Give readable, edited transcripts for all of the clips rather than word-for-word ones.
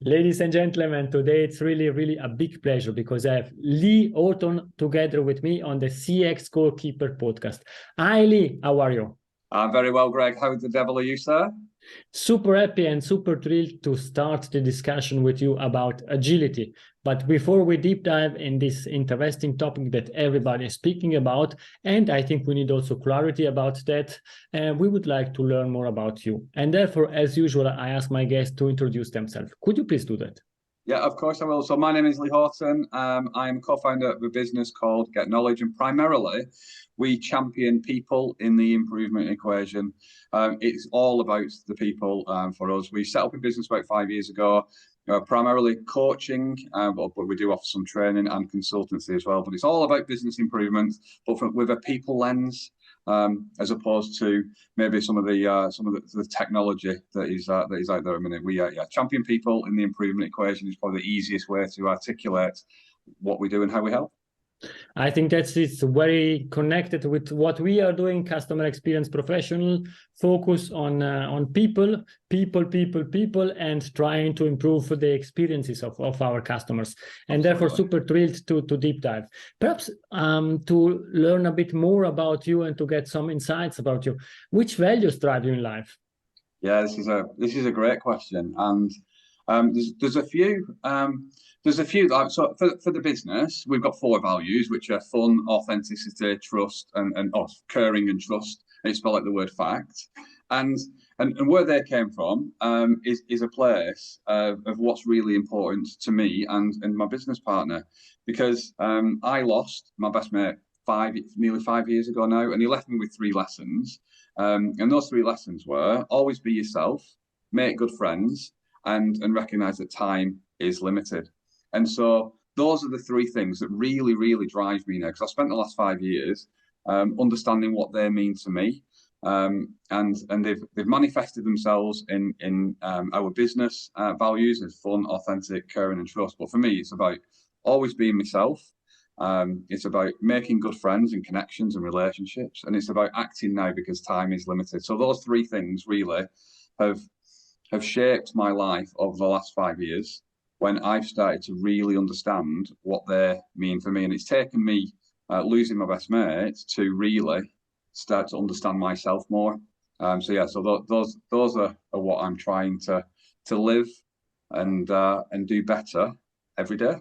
Ladies and gentlemen, today it's really a big pleasure because I have Lee Houghton together with me on the CX Goalkeeper podcast. Hi Lee, how are you? I'm very well, Greg. How the devil are you, sir? Super happy and super thrilled to start the discussion with you about agility. But before we deep dive in this interesting topic that everybody is speaking about, and I think we need also clarity about that, we would like to learn more about you. And therefore, as usual, I ask my guests to introduce themselves. Could you please do that? Yeah, of course I will. So my name is Lee Houghton. I'm co-founder of a business called Get Knowledge, and primarily we champion people in the improvement equation. It's all about the people for us. We set up a business about 5 years ago, primarily coaching, but we do offer some training and consultancy as well. But it's all about business improvement, but with a people lens. As opposed to maybe some of the technology that is out there at the minute. We champion people in the improvement equation is probably the easiest way to articulate what we do and how we help. I think it's very connected with what we are doing, customer experience professional, focus on people, and trying to improve the experiences of our customers. And therefore, super thrilled to deep dive. Perhaps to learn a bit more about you and to get some insights about you. Which values drive you in life? Yeah, this is a great question. And there's a few. So for the business, we've got 4 values, which are fun, authenticity, trust, and caring and trust. It's spelled like the word fact. And where they came from is a place of what's really important to me and my business partner, because I lost my best mate nearly 5 years ago now, and he left me with 3 lessons. And those 3 lessons were: always be yourself, make good friends, and recognize that time is limited. And so those are the 3 things that really drive me now, because I've spent the last 5 years understanding what they mean to me. And they've manifested themselves in our business values as fun, authentic, caring, and trust. But for me, it's about always being myself. It's about making good friends and connections and relationships, and it's about acting now because time is limited. So those 3 things really have shaped my life over the last 5 years, when I've started to really understand what they mean for me. And it's taken me losing my best mate to really start to understand myself more. So those are what I'm trying to live and do better every day.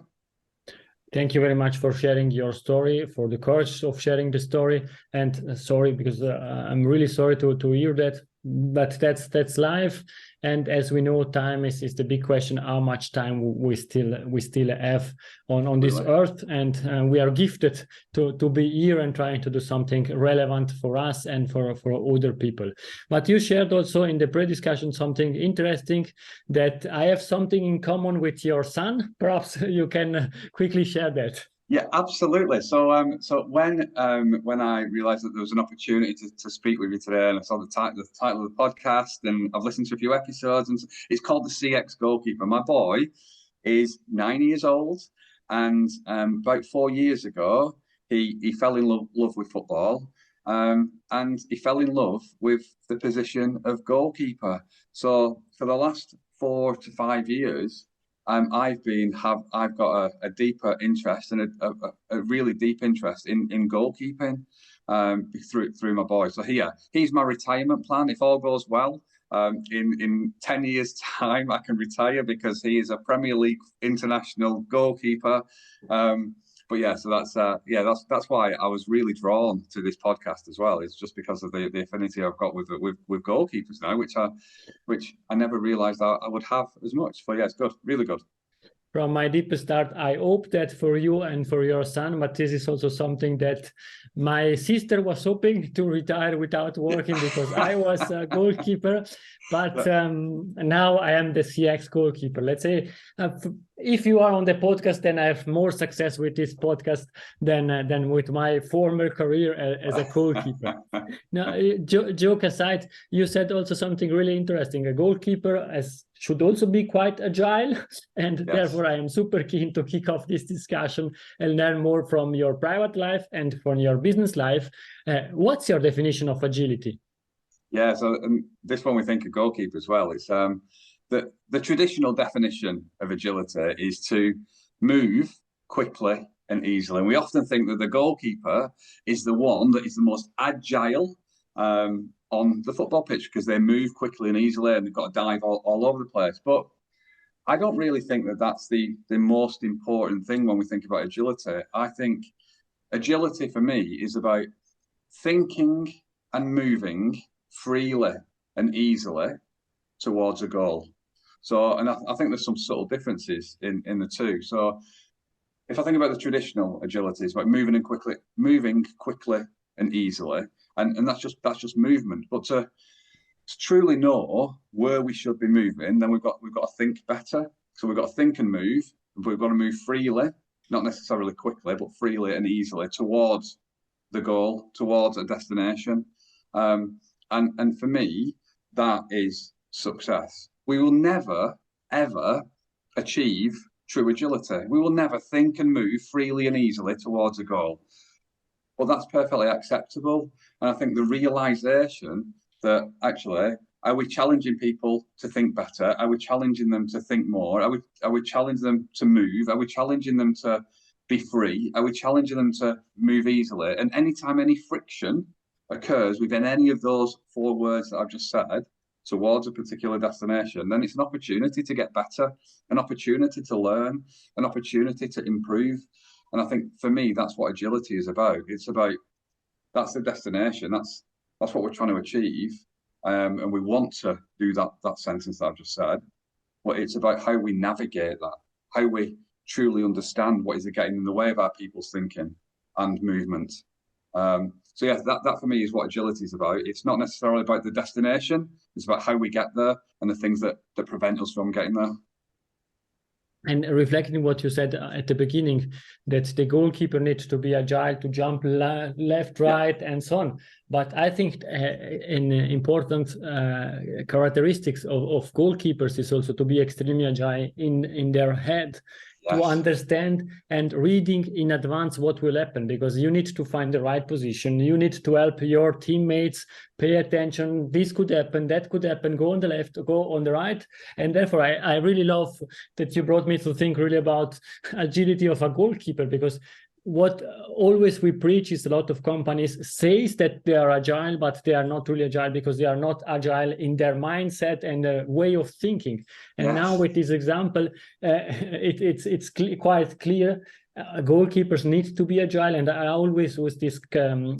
Thank you very much for sharing your story, for the courage of sharing the story. And sorry, because I'm really sorry to hear that, but that's life. And as we know, time is the big question: how much time we still have on this earth, and we are gifted to be here and trying to do something relevant for us and for other people. But you shared also in the pre-discussion something interesting, that I have something in common with your son. Perhaps you can quickly share that. Yeah, absolutely. So when I realized that there was an opportunity to speak with you today, and I saw the title of the podcast, and I've listened to a few episodes, and it's called the CX Goalkeeper. My boy is 9 years old, and about 4 years ago, he fell in love with football, and he fell in love with the position of goalkeeper. So for the last 4 to 5 years, I've got a deeper interest and a really deep interest in goalkeeping through my boy. So he's my retirement plan. If all goes well, in 10 years' time, I can retire, because he is a Premier League international goalkeeper. But yeah, so that's why I was really drawn to this podcast as well. It's just because of the affinity I've got with goalkeepers now, which I never realised I would have as much. So yeah, it's good, really good. From my deepest heart, I hope that for you and for your son, but this is also something that my sister was hoping to retire without working, because I was a goalkeeper, but now I am the CX goalkeeper. Let's say, if you are on the podcast, then I have more success with this podcast than with my former career as a goalkeeper. Now, joke aside, you said also something really interesting. A goalkeeper should also be quite agile, and yes, therefore I am super keen to kick off this discussion and learn more from your private life and from your business life. What's your definition of agility? Yeah, so this one we think of goalkeeper as well. It's the traditional definition of agility is to move quickly and easily. And we often think that the goalkeeper is the one that is the most agile on the football pitch because they move quickly and easily and they've got to dive all over the place. But I don't really think that that's the most important thing when we think about agility. I think agility for me is about thinking and moving freely and easily towards a goal. So, and I think there's some subtle differences in the two. So if I think about the traditional agility, it's about moving quickly and easily. And that's just movement. But to truly know where we should be moving, then we've got to think better. So we've got to think and move. We've got to move freely, not necessarily quickly, but freely and easily towards the goal, towards a destination. And for me, that is success. We will never, ever achieve true agility. We will never think and move freely and easily towards a goal. Well, that's perfectly acceptable. And I think the realization that actually, are we challenging people to think better? Are we challenging them to think more? Are we challenging them to move? Are we challenging them to be free? Are we challenging them to move easily? And anytime any friction occurs within any of those 4 words that I've just said towards a particular destination, then it's an opportunity to get better, an opportunity to learn, an opportunity to improve. And I think for me, that's what agility is about. It's about, that's the destination. That's what we're trying to achieve. And we want to do that sentence that I've just said. But it's about how we navigate that, how we truly understand what is getting in the way of our people's thinking and movement. So yeah, that for me is what agility is about. It's not necessarily about the destination. It's about how we get there and the things that prevent us from getting there. And reflecting what you said at the beginning, that the goalkeeper needs to be agile to jump left, right, and so on. But I think an important characteristics of goalkeepers is also to be extremely agile in their head. Yes. To understand and reading in advance what will happen, because you need to find the right position. You need to help your teammates pay attention. This could happen, that could happen, go on the left, go on the right. And therefore, I really love that you brought me to think really about agility of a goalkeeper, because what always we preach is a lot of companies says that they are agile, but they are not really agile because they are not agile in their mindset and their way of thinking. And yes. Now with this example, it's quite clear. Goalkeepers need to be agile, and I always use this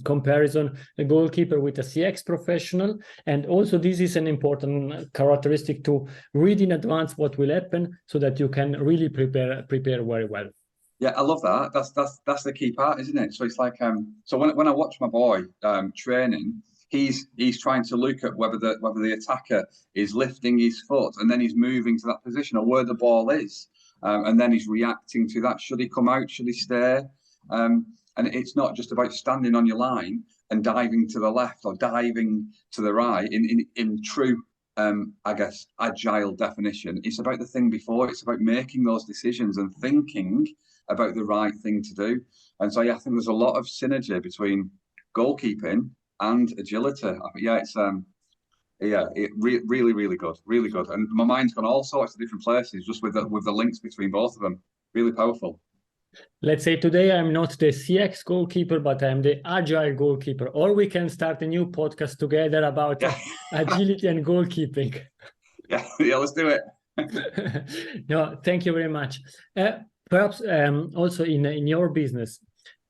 comparison: a goalkeeper with a CX professional. And also, this is an important characteristic to read in advance what will happen, so that you can really prepare very well. Yeah, I love that. That's the key part, isn't it? So it's like so when I watch my boy training, he's trying to look at whether the attacker is lifting his foot and then he's moving to that position or where the ball is, and then he's reacting to that. Should he come out? Should he stay? And it's not just about standing on your line and diving to the left or diving to the right in true I guess agile definition. It's about the thing before. It's about making those decisions and thinking about the right thing to do. And so, yeah, I think there's a lot of synergy between goalkeeping and agility. Yeah, it's really good, really good. And my mind's gone all sorts of different places just with the links between both of them. Really powerful. Let's say today I'm not the CX goalkeeper, but I'm the agile goalkeeper. Or we can start a new podcast together about agility and goalkeeping. Yeah, let's do it. No, thank you very much. Perhaps also in your business,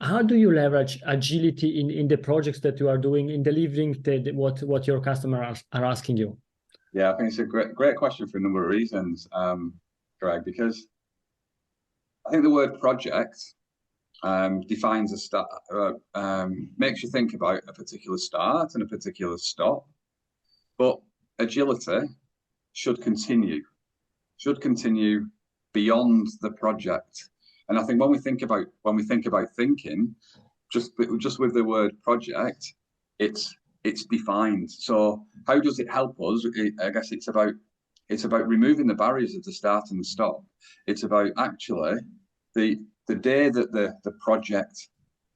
how do you leverage agility in the projects that you are doing in delivering what your customers are asking you? Yeah, I think it's a great question for a number of reasons, Greg, because I think the word project defines a start, makes you think about a particular start and a particular stop. But agility should continue beyond the project. And I think when we think about thinking, just with the word project, it's defined. So how does it help us? I guess it's about removing the barriers of the start and the stop. It's about actually the day that the project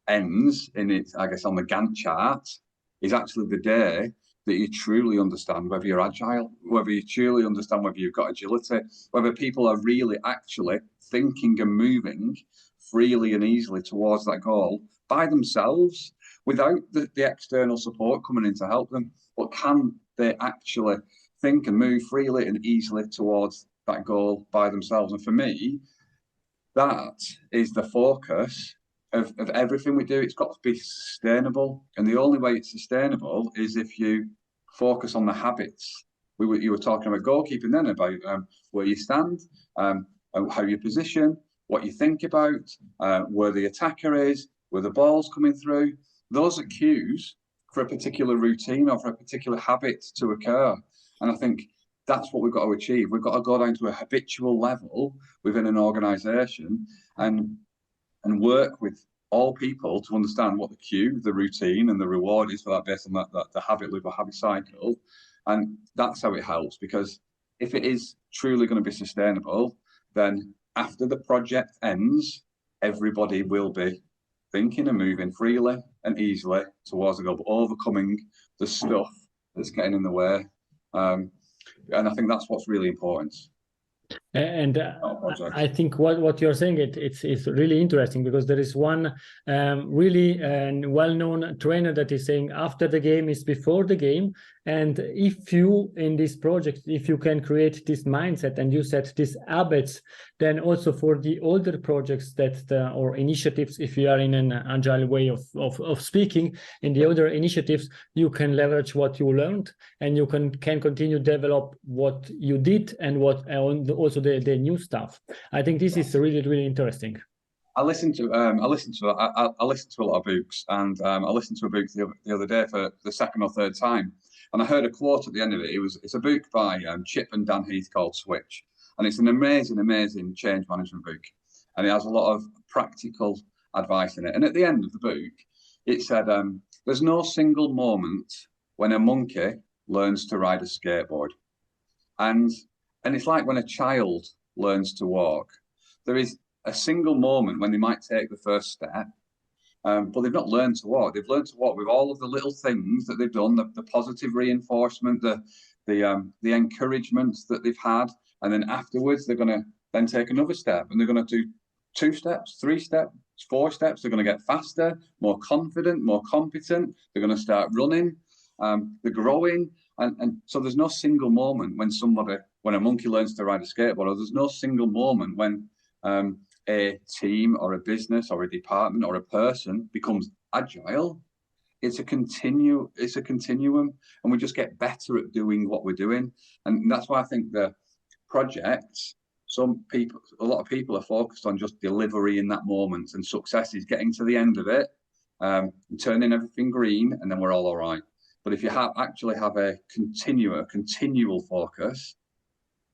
ends in it, I guess on the Gantt chart, is actually the day that you truly understand whether you're agile, whether you truly understand whether you've got agility, whether people are really actually thinking and moving freely and easily towards that goal by themselves without the external support coming in to help them. But can they actually think and move freely and easily towards that goal by themselves? And for me, that is the focus of everything we do. It's got to be sustainable. And the only way it's sustainable is if you focus on the habits. You were talking about goalkeeping then, about where you stand, how you position, what you think about, where the attacker is, where the ball's coming through. Those are cues for a particular routine or for a particular habit to occur. And I think that's what we've got to achieve. We've got to go down to a habitual level within an organisation and work with all people to understand what the cue, the routine, and the reward is for that based on the habit loop or habit cycle. And that's how it helps, because if it is truly going to be sustainable, then after the project ends, everybody will be thinking and moving freely and easily towards the goal, but overcoming the stuff that's getting in the way. And I think that's what's really important. And I think what you're saying, it's really interesting, because there is one really well-known trainer that is saying after the game is before the game. And if you, in this project, if you can create this mindset and you set these habits, then also for the older projects or initiatives, if you are in an agile way of speaking, in the other initiatives, you can leverage what you learned, and you can continue develop what you did and what also the new stuff. I think this is really, really interesting. I listened to a lot of books, and I listened to a book the other day for the second or third time, and I heard a quote at the end of it. It's a book by Chip and Dan Heath called Switch, and it's an amazing change management book, and it has a lot of practical advice in it. And at the end of the book, it said, "There's no single moment when a monkey learns to ride a skateboard, and it's like when a child learns to walk. There is a single moment when they might take the first step, but they've not learned to walk. They've learned to walk with all of the little things that they've done, the positive reinforcement, the encouragement that they've had, and then afterwards they're going to then take another step, and they're going to do 2 steps, 3 steps, 4 steps. They're going to get faster, more confident, more competent. They're going to start running. They're growing, and so there's no single moment when a monkey learns to ride a skateboard, or there's no single moment when a team or a business or a department or a person becomes agile. It's a continuum, and we just get better at doing what we're doing. And that's why I think the projects, a lot of people are focused on just delivery in that moment, and success is getting to the end of it, turning everything green, and then we're all right. But if you actually have a continual focus,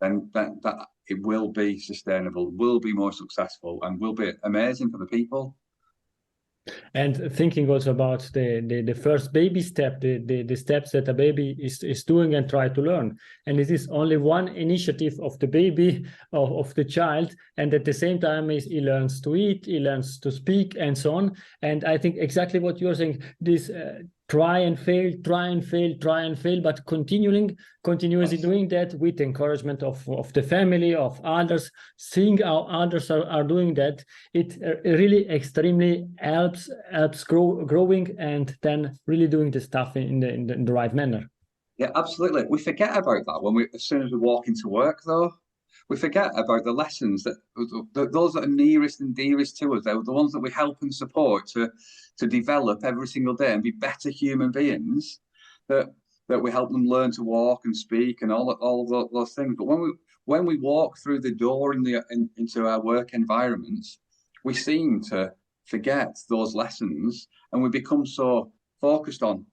then that it will be sustainable, will be more successful, and will be amazing for the people. And thinking also about the first baby step, the steps that a baby is doing and try to learn. And it is only one initiative of the baby, of the child. And at the same time, he learns to eat, he learns to speak, and so on. And I think exactly what you're saying, this try and fail, but continuously doing that with encouragement of the family, of others, seeing how others are doing that, it really extremely helps growing, and then really doing the stuff in the right manner. Yeah, absolutely. We forget about that as soon as we walk into work, though. We forget about the lessons that those that are nearest and dearest to us, the ones that we help and support to develop every single day and be better human beings, that we help them learn to walk and speak and all of those things. But when we walk through the door into our work environments, we seem to forget those lessons, and we become so focused on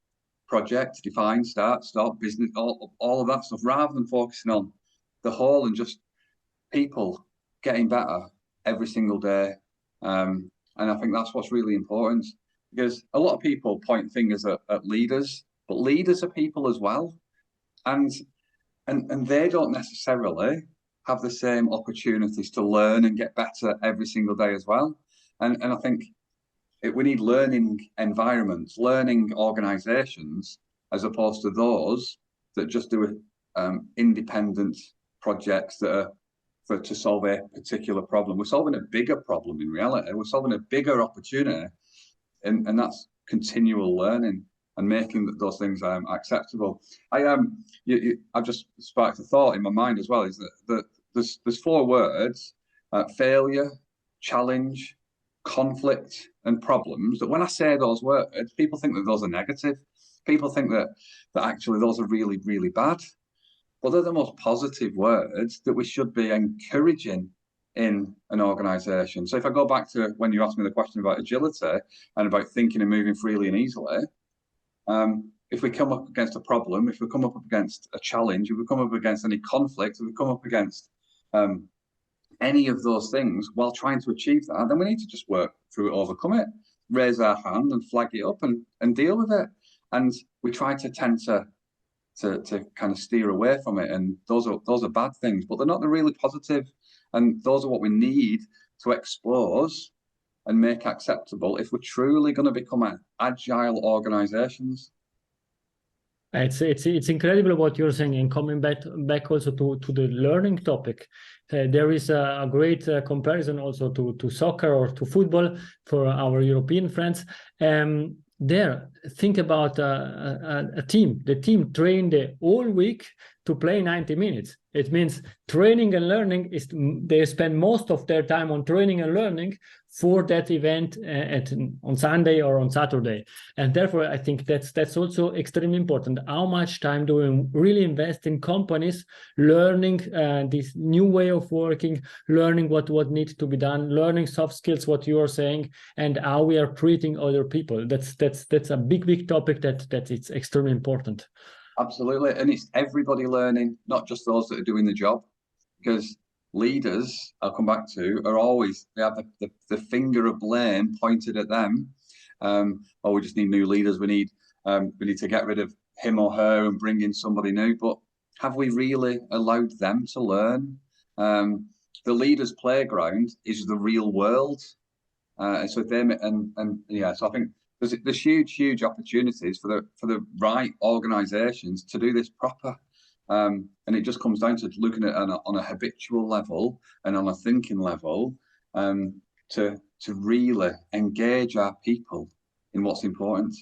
project, define, start, stop, business, all of that stuff, rather than focusing on the whole and just people getting better every single day. And I think that's what's really important, because a lot of people point fingers at leaders, but leaders are people as well. And they don't necessarily have the same opportunities to learn and get better every single day as well. And I think we need learning environments, learning organizations as opposed to those that just do independent projects that are to solve a particular problem. We're solving a bigger problem in reality. We're solving a bigger opportunity, and that's continual learning and making those things acceptable. I've just sparked a thought in my mind as well, is that there's 4 words: failure, challenge, conflict, and problems. That when I say those words, people think that those are negative. People think that actually those are really, really bad. But they're the most positive words that we should be encouraging in an organization. So if I go back to when you asked me the question about agility and about thinking and moving freely and easily, if we come up against a problem, if we come up against a challenge, if we come up against any conflict, if we come up against any of those things while trying to achieve that, then we need to just work through it, overcome it, raise our hand and flag it up and deal with it. And we try to tend to kind of steer away from it, and those are bad things, but they're not the really positive, and those are what we need to expose and make acceptable if we're truly going to become agile organizations. It's incredible what you're saying, and coming back also to the learning topic. There is a great comparison also to soccer or to football for our European friends. There, think about a team. The team trained the whole week to play 90 minutes. It means training and learning they spend most of their time on training and learning for that event on Sunday or on Saturday. And therefore, I think that's also extremely important. How much time do we really invest in companies learning this new way of working, learning what needs to be done, learning soft skills, what you are saying, and how we are treating other people. That's a big topic that it's extremely important. Absolutely. And it's everybody learning, not just those that are doing the job, because leaders, I'll come back to, they have the finger of blame pointed at them. Oh, we just need new leaders. We need to get rid of him or her and bring in somebody new. But have we really allowed them to learn? The leader's playground is the real world. So I think there's huge opportunities for the right organizations to do this proper. And it just comes down to looking at on a habitual level and on a thinking level to really engage our people in what's important.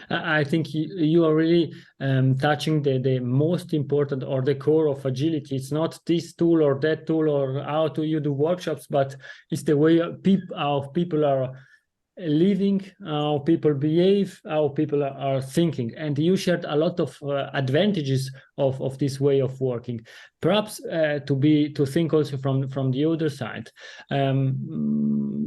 I think you are really touching the most important or the core of agility. It's not this tool or that tool or how you do workshops, but it's the way how people are living, how people behave, how people are thinking. And you shared a lot of advantages of this way of working. Perhaps to think also from the other side,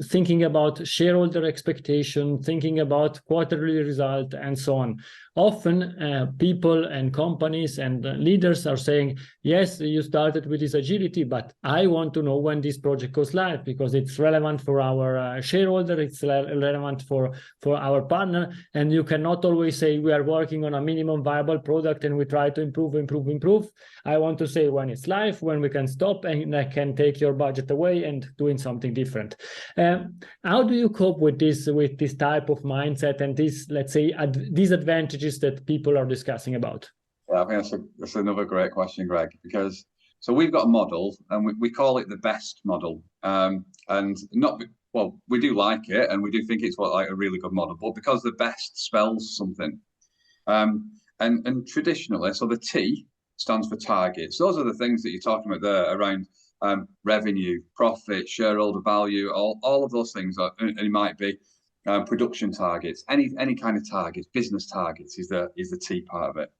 thinking about shareholder expectation, thinking about quarterly result, and so on. Often people and companies and leaders are saying, yes, you started with this agility, but I want to know when this project goes live because it's relevant for our shareholder, it's relevant for our partner, and you cannot always say we are working on a minimum viable product and we try to improve. I want to say when it's live, when we can stop and I can take your budget away and doing something different. How do you cope with this type of mindset and this, let's say, disadvantages that people are discussing about? Yeah, I think that's another great question, Greg, because so we've got a model and we call it the BEST model. We do like it and we do think it's like a really good model, but because the BEST spells something. And traditionally, so the T stands for targets. Those are the things that you're talking about there around revenue, profit, shareholder value, all of those things. And it might be production targets, any kind of targets, business targets is the T part of it.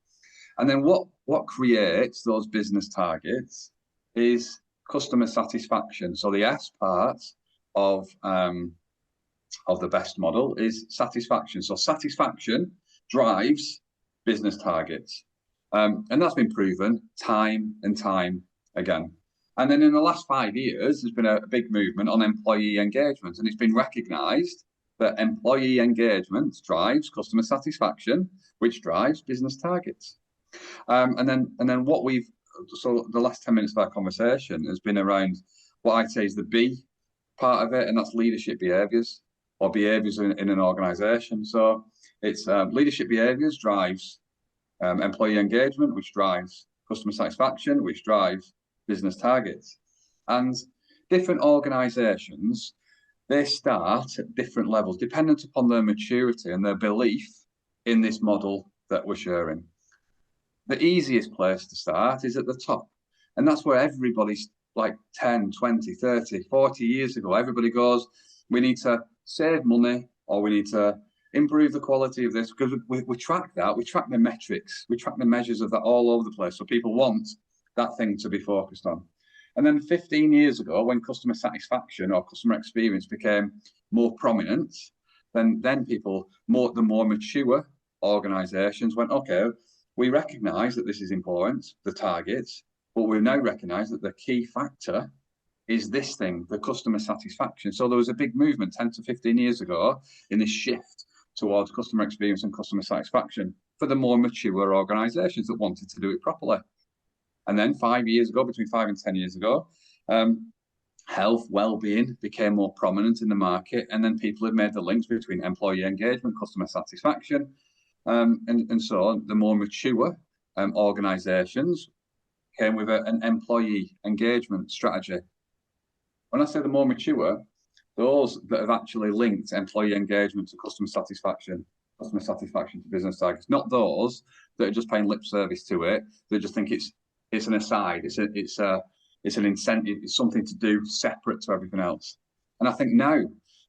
And then what creates those business targets is customer satisfaction. So the S part of the BEST model is satisfaction. So satisfaction drives business targets. And that's been proven time and time again. And then in the last 5 years, there's been a big movement on employee engagement, and it's been recognized that employee engagement drives customer satisfaction, which drives business targets. And then so the last 10 minutes of our conversation has been around what I'd say is the B part of it, and that's leadership behaviors or behaviors in an organization. So it's leadership behaviors drives employee engagement, which drives customer satisfaction, which drives business targets. And different organisations, they start at different levels, dependent upon their maturity and their belief in this model that we're sharing. The easiest place to start is at the top. And that's where everybody's like 10, 20, 30, 40 years ago, everybody goes, we need to save money, or we need to improve the quality of this, because we track that, we track the metrics, we track the measures of that all over the place. So people want that thing to be focused on. And then 15 years ago, when customer satisfaction or customer experience became more prominent, then people, the more mature organizations went, okay, we recognize that this is important, the targets, but we now recognize that the key factor is this thing, the customer satisfaction. So there was a big movement 10 to 15 years ago in this shift towards customer experience and customer satisfaction for the more mature organizations that wanted to do it properly. And then 5 years ago, between 5 and 10 years ago, health, well-being became more prominent in the market. And then people have made the links between employee engagement, customer satisfaction. And so the more mature organizations came with an employee engagement strategy. When I say the more mature, those that have actually linked employee engagement to customer satisfaction to business targets, not those that are just paying lip service to it. They just think it's an aside, it's an incentive, it's something to do separate to everything else. And I think now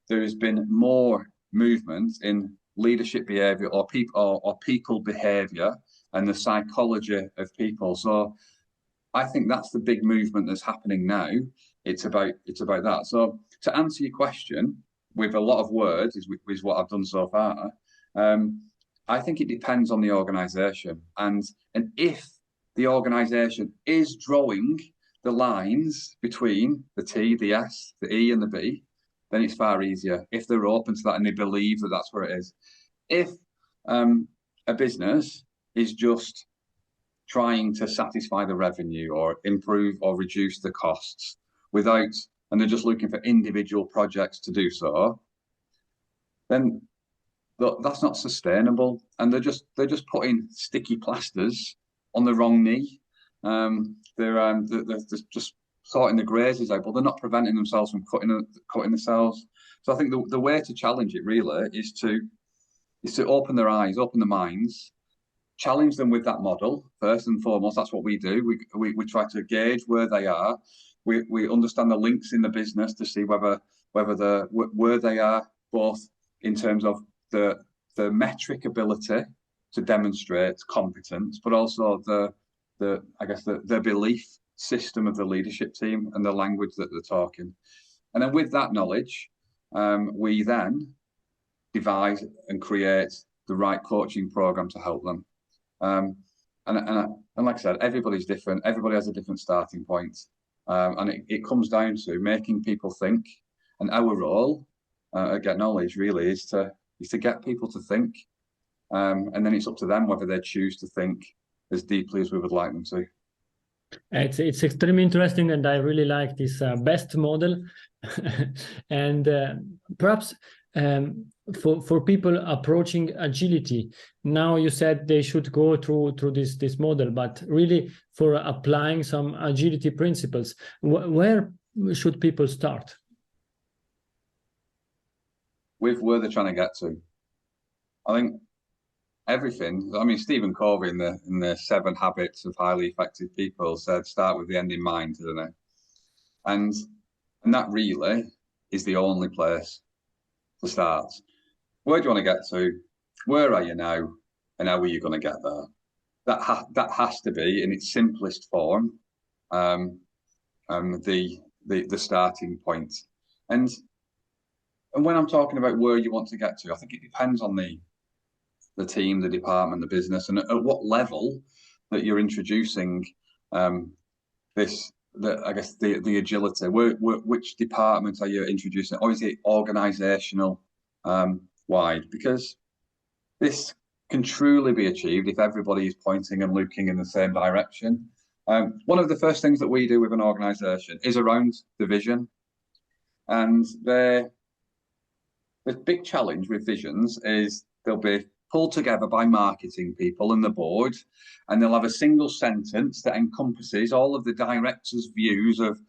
there has been more movement in leadership behavior or people behavior and the psychology of people. So I think that's the big movement that's happening now. It's about that. So to answer your question with a lot of words is what I've done so far. I think it depends on the organisation, and if the organisation is drawing the lines between the T, the S, the E, and the B, then it's far easier. If they're open to that and they believe that that's where it is. If a business is just trying to satisfy the revenue or improve or reduce the costs and they're just looking for individual projects to do so, then that's not sustainable. And they're just putting sticky plasters on the wrong knee. They're just sorting the grazes out, but they're not preventing themselves from cutting themselves. So I think the way to challenge it really is to open their eyes, open their minds, challenge them with that model first and foremost. That's what we do. We try to gauge where they are. We understand the links in the business to see where they are, both in terms of the metric ability to demonstrate competence, but also the belief system of the leadership team and the language that they're talking. And then with that knowledge, we then devise and create the right coaching program to help them. And like I said, everybody's different. Everybody has a different starting point. And it comes down to making people think. And our role at Get Knowledge really is to get people to think. And then it's up to them whether they choose to think as deeply as we would like them to. It's extremely interesting, and I really like this BEST model. And perhaps for people approaching agility, now you said they should go through this model, but really for applying some agility principles, where should people start? With where they're trying to get to. I think everything. I mean, Stephen Covey in the 7 Habits of Highly Effective People said, "Start with the end in mind," didn't it? And that really is the only place to start. Where do you want to get to? Where are you now? And how are you going to get there? That has to be, in its simplest form, the starting point. And when I'm talking about where you want to get to, I think it depends on the team, the department, the business, and at what level that you're introducing the agility. Which department are you introducing, or is it organizational wide? Because this can truly be achieved if everybody is pointing and looking in the same direction. One of the first things that we do with an organization is around the vision. And the big challenge with visions is they'll be pulled together by marketing people and the board, and they'll have a single sentence that encompasses all of the directors' views of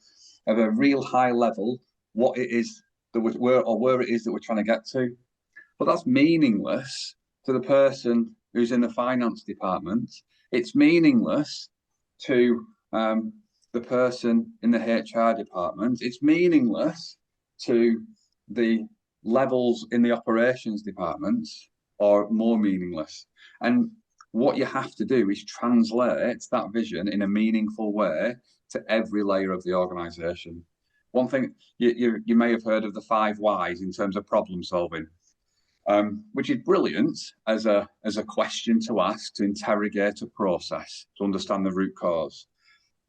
a real high level, what it is that where it is that we're trying to get to. But that's meaningless to the person who's in the finance department. It's meaningless to the person in the HR department. It's meaningless to the levels in the operations department, or more meaningless. And what you have to do is translate that vision in a meaningful way to every layer of the organization. One thing you may have heard of the 5 whys in terms of problem solving, which is brilliant as a question to ask, to interrogate a process, to understand the root cause.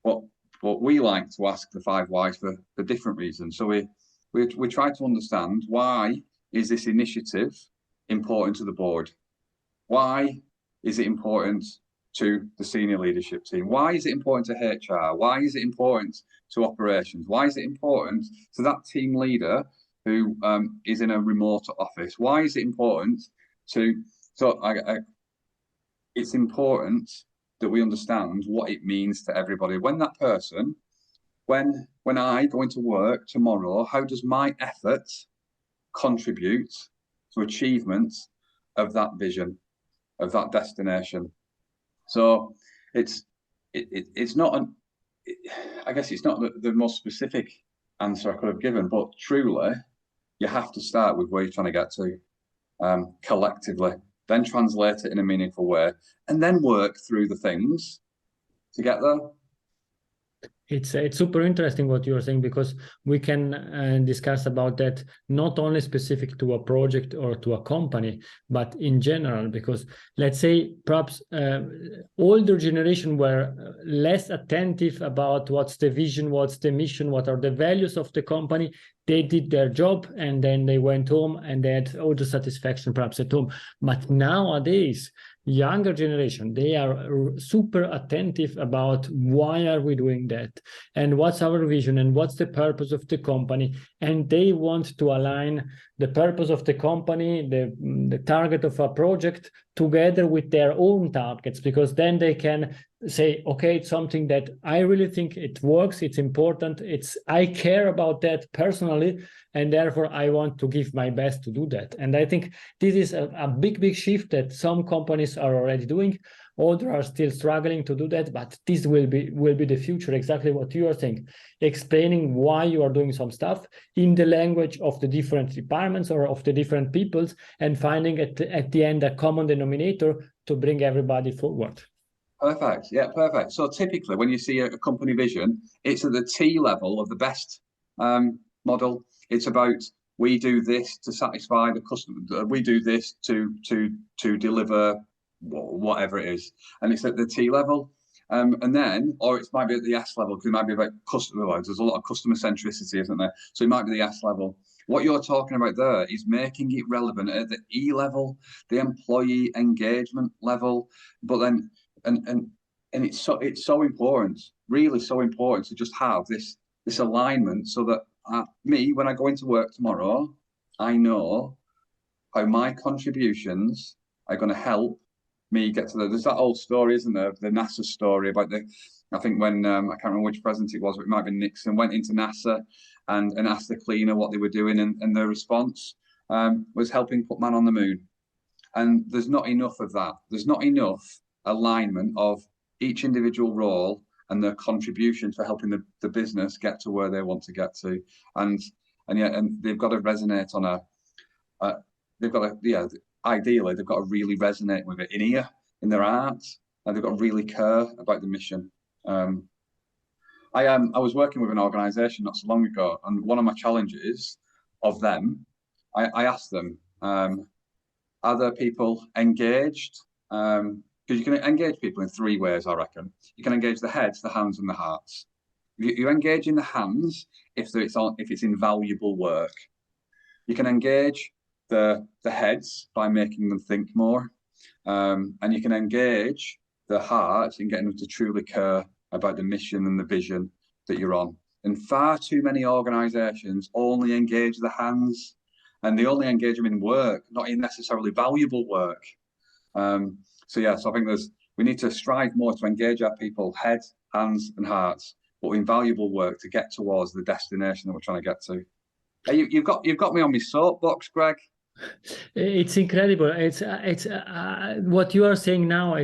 But we like to ask the 5 whys for different reasons. So we try to understand, why is this initiative important to the board? Why is it important to the senior leadership team? Why is it important to HR? Why is it important to operations? Why is it important to that team leader who is in a remote office? Why is it important to, it's important that we understand what it means to everybody. When that person, when I go into work tomorrow, how does my effort contribute to achievement of that vision, of that destination? So it's not I guess it's not the most specific answer I could have given, but truly you have to start with where you're trying to get to collectively, then translate it in a meaningful way, and then work through the things to get there. It's super interesting what you're saying, because we can discuss about that not only specific to a project or to a company, but in general, because let's say perhaps older generation were less attentive about what's the vision, what's the mission, what are the values of the company. They did their job and then they went home and they had all the satisfaction perhaps at home. But nowadays, younger generation, they are super attentive about why are we doing that, and what's our vision, and what's the purpose of the company. And they want to align the purpose of the company, the target of a project, together with their own targets, because then they can say, okay, it's something that I really think it works, it's important, I care about that personally, and therefore I want to give my best to do that. And I think this is a big shift that some companies are already doing. Others are still struggling to do that, but this will be the future, exactly what you are saying, explaining why you are doing some stuff in the language of the different departments or of the different peoples, and finding at the end a common denominator to bring everybody forward. Perfect. Yeah, perfect. So typically when you see a company vision, it's at the T level of the best model. It's about, we do this to satisfy the customer, we do this to deliver whatever it is, and it's at the T level, and then, or it might be at the S level, because it might be about customer. There's a lot of customer centricity, isn't there? So it might be the S level. What you're talking about there is making it relevant at the E level, the employee engagement level. But then, and it's so important, really so important, to just have this alignment, so that me, when I go into work tomorrow, I know how my contributions are going to help me get to there's that old story, isn't there? The NASA story about I think when, I can't remember which president it was, but it might have been Nixon, went into NASA and asked the cleaner what they were doing, and their response was helping put man on the moon. And there's not enough of that. There's not enough alignment of each individual role and their contribution to helping the business get to where they want to get to. And they've got to resonate on ideally, they've got to really resonate with it in ear, in their heart, and they've got to really care about the mission. I was working with an organisation not so long ago, and one of my challenges of them, I asked them, are there people engaged? Because you can engage people in 3 ways, I reckon. You can engage the heads, the hands, and the hearts. You engage in the hands if it's invaluable work. You can engage the heads by making them think more, and you can engage the heart in getting them to truly care about the mission and the vision that you're on. And far too many organizations only engage the hands, and they only engage them in work, not in necessarily valuable work. So yeah, so I think we need to strive more to engage our people, head, hands, and hearts, but invaluable work to get towards the destination that we're trying to get to. Hey, you've got me on my soapbox, Greg. It's incredible. It's what you are saying now.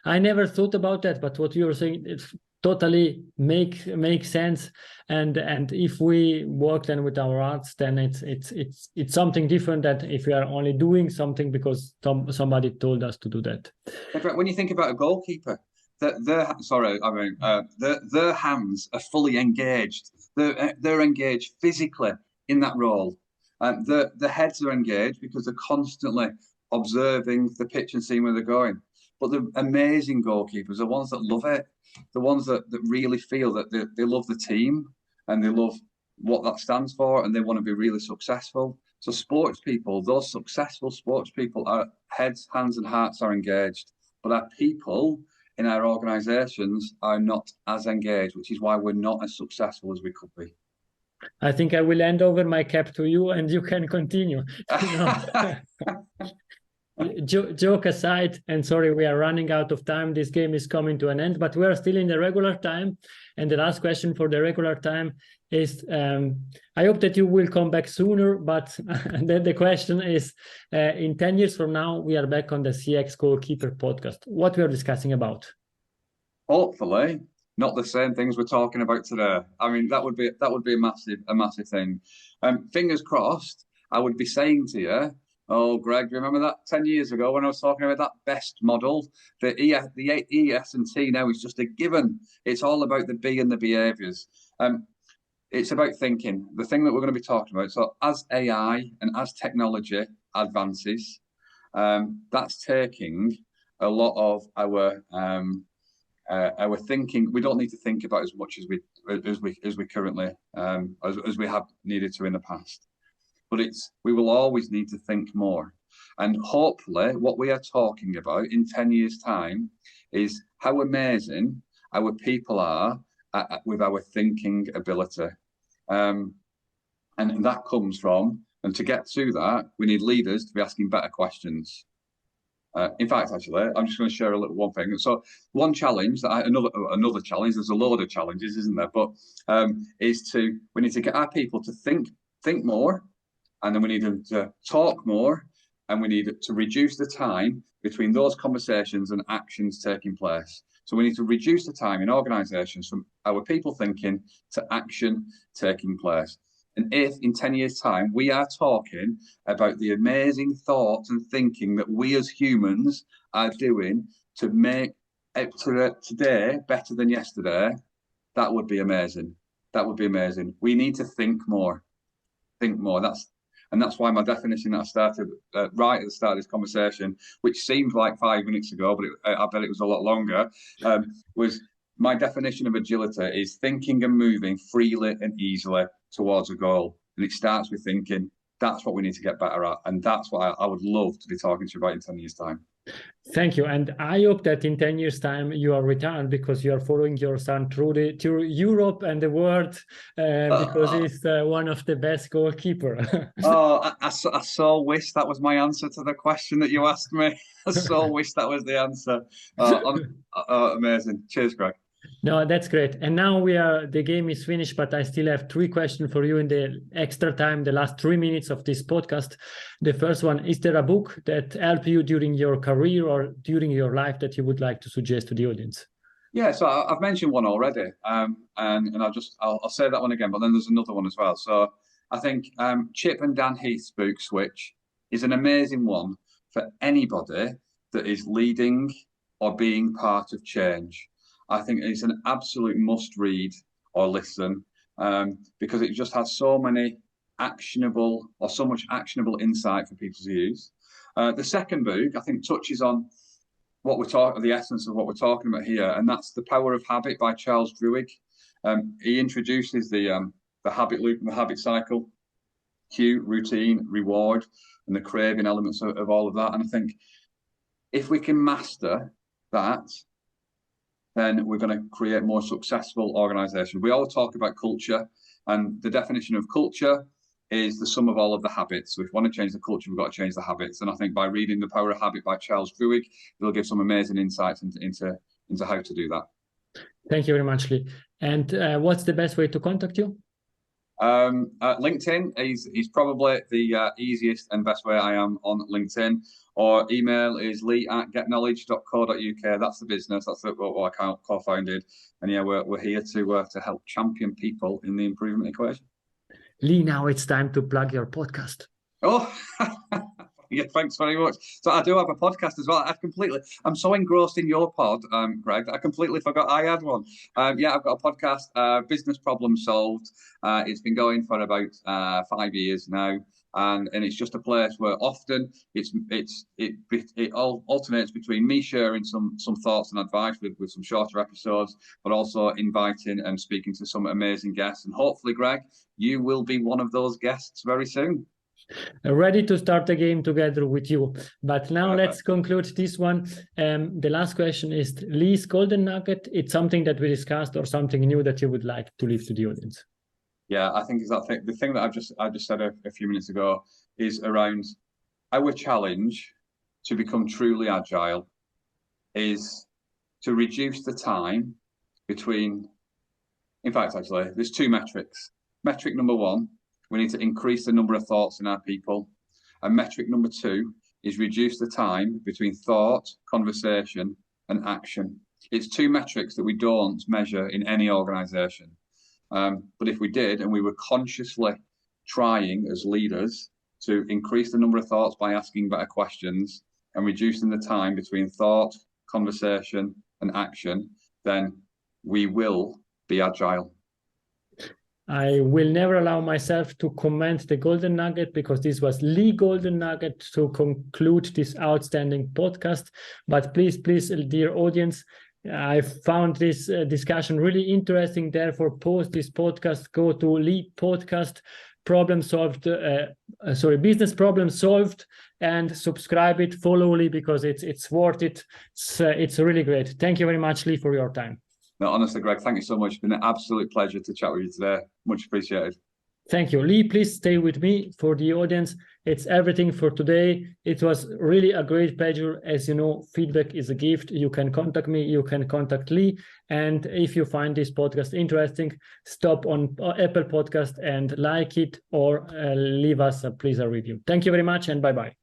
I never thought about that, but what you are saying, it's totally makes sense. And if we work then with our arts, then it's something different than if we are only doing something because somebody told us to do that. When you think about a goalkeeper, their hands are fully engaged. They're engaged physically in that role. The heads are engaged because they're constantly observing the pitch and seeing where they're going. But the amazing goalkeepers are ones that love it, the ones that really feel that they love the team and they love what that stands for and they want to be really successful. So sports people, those successful sports people, are heads, hands, and hearts are engaged. But our people in our organisations are not as engaged, which is why we're not as successful as we could be. I think I will hand over my cap to you and you can continue. Joke aside, and sorry, we are running out of time. This game is coming to an end, but we are still in the regular time. And the last question for the regular time is, I hope that you will come back sooner, but then the question is, in 10 years from now, we are back on the CX Goalkeeper podcast. What we are discussing about? Hopefully, not the same things we're talking about today. I mean, that would be a massive thing. Fingers crossed, I would be saying to you, oh, Greg, remember that 10 years ago when I was talking about that best model? The E, S, and T now is just a given. It's all about the B and the behaviours. It's about thinking, the thing that we're going to be talking about. So as AI and as technology advances, that's taking a lot of our thinking. We don't need to think about as much as we currently as we have needed to in the past. But we will always need to think more. And hopefully what we are talking about in 10 years' time is how amazing our people are with our thinking ability. And that comes from, and to get to that, we need leaders to be asking better questions. In fact, actually, I'm just going to share one thing. So one challenge, another challenge, there's a load of challenges, isn't there? But we need to get our people to think more, and then we need them to talk more, and we need to reduce the time between those conversations and actions taking place. So we need to reduce the time in organisations from our people thinking to action taking place. And if in 10 years' time we are talking about the amazing thoughts and thinking that we as humans are doing to make today better than yesterday, that would be amazing. That would be amazing. We need to think more. Think more. That's why my definition that I started right at the start of this conversation, which seemed like 5 minutes ago, but I bet it was a lot longer, was my definition of agility is thinking and moving freely and easily towards a goal. And it starts with thinking. That's what we need to get better at. And that's what I would love to be talking to you about in 10 years' time. Thank you. And I hope that in 10 years' time you are retired because you are following your son through Europe and the world because he's one of the best goalkeeper. I so wish that was my answer to the question that you asked me. I so wish that was the answer. Amazing. Cheers, Greg. No, that's great. And now the game is finished, but I still have 3 questions for you in the extra time, the last 3 minutes of this podcast. The first one, is there a book that helped you during your career or during your life that you would like to suggest to the audience? Yeah, so I've mentioned one already, and I'll say that one again, but then there's another one as well. So I think Chip and Dan Heath's book, Switch, is an amazing one for anybody that is leading or being part of change. I think it's an absolute must read or listen because it just has so much actionable insight for people to use. The second book, I think, touches on the essence of what we're talking about here, and that's The Power of Habit by Charles Duhigg. He introduces the habit loop and the habit cycle, cue, routine, reward, and the craving elements of all of that. And I think if we can master that, then we're going to create more successful organizations. We all talk about culture, and the definition of culture is the sum of all of the habits. So if we want to change the culture, we've got to change the habits. And I think by reading The Power of Habit by Charles Duhigg, it'll give some amazing insights into how to do that. Thank you very much, Lee. And what's the best way to contact you? LinkedIn is probably the easiest and best way. I am on LinkedIn, or email is lee@getknowledge.co.uk. That's the business. That's what I co-founded. And yeah, we're here to help champion people in the improvement equation. Lee, now it's time to plug your podcast. Oh, yeah, thanks very much. So I do have a podcast as well. I'm so engrossed in your pod, Greg, that I completely forgot I had one. Yeah, I've got a podcast, Business Problem Solved. It's been going for about 5 years now. And it's just a place where often it all alternates between me sharing some thoughts and advice with some shorter episodes, but also inviting and speaking to some amazing guests. And hopefully, Greg, you will be one of those guests very soon. Ready to start the game together with you. But now let's conclude this one. The last question is Lee's Golden Nugget. It's something that we discussed or something new that you would like to leave to the audience. Yeah, I think the thing that I just said a few minutes ago is around our challenge to become truly agile is to reduce the time between, in fact, actually, there's 2 metrics. Metric number 1, we need to increase the number of thoughts in our people. And metric number 2 is reduce the time between thought, conversation, and action. It's 2 metrics that we don't measure in any organization. But if we did, and we were consciously trying as leaders to increase the number of thoughts by asking better questions and reducing the time between thought, conversation, and action, then we will be agile. I will never allow myself to comment the Golden Nugget because this was Lee Golden Nugget to conclude this outstanding podcast. But please, dear audience, I found this discussion really interesting. Therefore, post this podcast, go to Lee Podcast Business Problem Solved, and subscribe it, follow Lee, because it's worth it. It's really great. Thank you very much, Lee, for your time. No, honestly, Greg, thank you so much. It's been an absolute pleasure to chat with you today. Much appreciated. Thank you. Lee, please stay with me. For the audience, it's everything for today. It was really a great pleasure. As you know, feedback is a gift. You can contact me, you can contact Lee. And if you find this podcast interesting, stop on Apple Podcast and like it, or leave us please a review. Thank you very much, and bye-bye.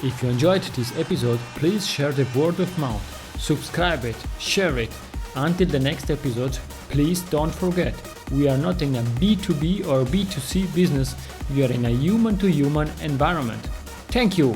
If you enjoyed this episode, please share the word of mouth. Subscribe it, share it. Until the next episode, please don't forget, we are not in a B2B or B2C business, we are in a human-to-human environment. Thank you!